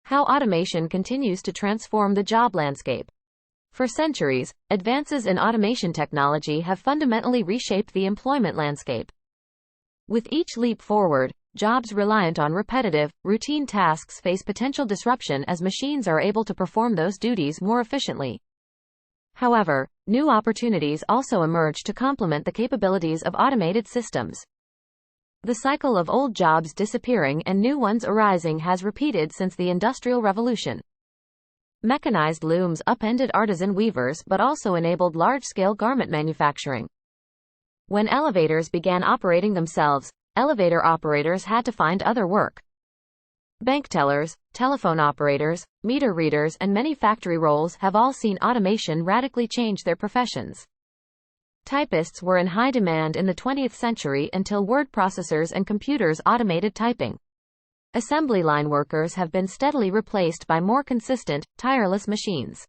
How automation continues to transform the job landscape. For centuries, advances in automation technology have fundamentally reshaped the employment landscape. With each leap forward, jobs reliant on repetitive, routine tasks face potential disruption as machines are able to perform those duties more efficiently. However, new opportunities also emerge to complement the capabilities of automated systems. The cycle of old jobs disappearing and new ones arising has repeated since the Industrial Revolution. Mechanized looms upended artisan weavers but also enabled large-scale garment manufacturing. When elevators began operating themselves, elevator operators had to find other work. Bank tellers, telephone operators, meter readers, and many factory roles have all seen automation radically change their professions. Typists were in high demand in the 20th century until word processors and computers automated typing. Assembly line workers have been steadily replaced by more consistent, tireless machines.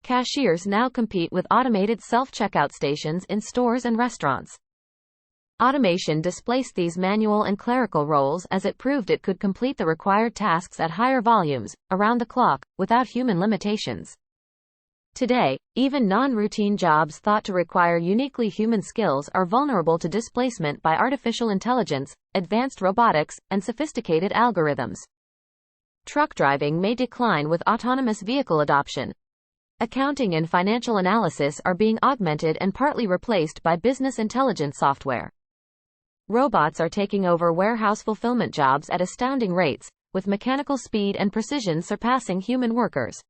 Cashiers now compete with automated self-checkout stations in stores and restaurants. Automation displaced these manual and clerical roles as it proved it could complete the required tasks at higher volumes, around the clock, without human limitations. Today, even non-routine jobs thought to require uniquely human skills are vulnerable to displacement by artificial intelligence, advanced robotics, and sophisticated algorithms. Truck driving may decline with autonomous vehicle adoption. Accounting and financial analysis are being augmented and partly replaced by business intelligence software. Robots are taking over warehouse fulfillment jobs at astounding rates, with mechanical speed and precision surpassing human workers.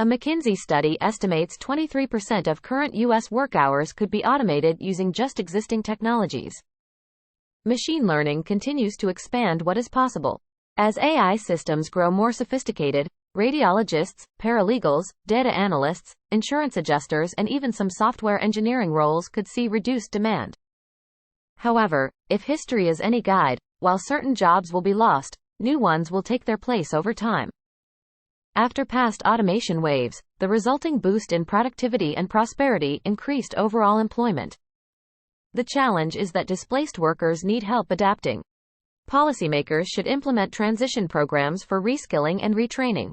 A McKinsey study estimates 23% of current U.S. work hours could be automated using just existing technologies. Machine learning continues to expand what is possible. As AI systems grow more sophisticated, radiologists, paralegals, data analysts, insurance adjusters, and even some software engineering roles could see reduced demand. However, if history is any guide, while certain jobs will be lost, new ones will take their place over time. After past automation waves, the resulting boost in productivity and prosperity increased overall employment. The challenge is that displaced workers need help adapting. Policymakers should implement transition programs for reskilling and retraining.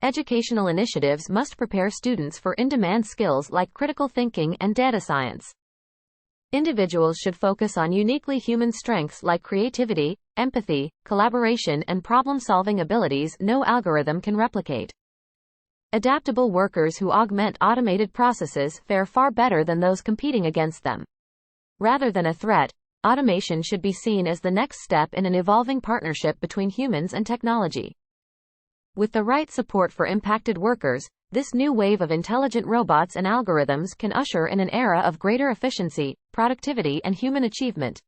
Educational initiatives must prepare students for in-demand skills like critical thinking and data science. Individuals should focus on uniquely human strengths like creativity, empathy, collaboration, and problem-solving abilities no algorithm can replicate. Adaptable workers who augment automated processes fare far better than those competing against them. Rather than a threat, automation should be seen as the next step in an evolving partnership between humans and technology. With the right support for impacted workers, this new wave of intelligent robots and algorithms can usher in an era of greater efficiency, productivity, and human achievement.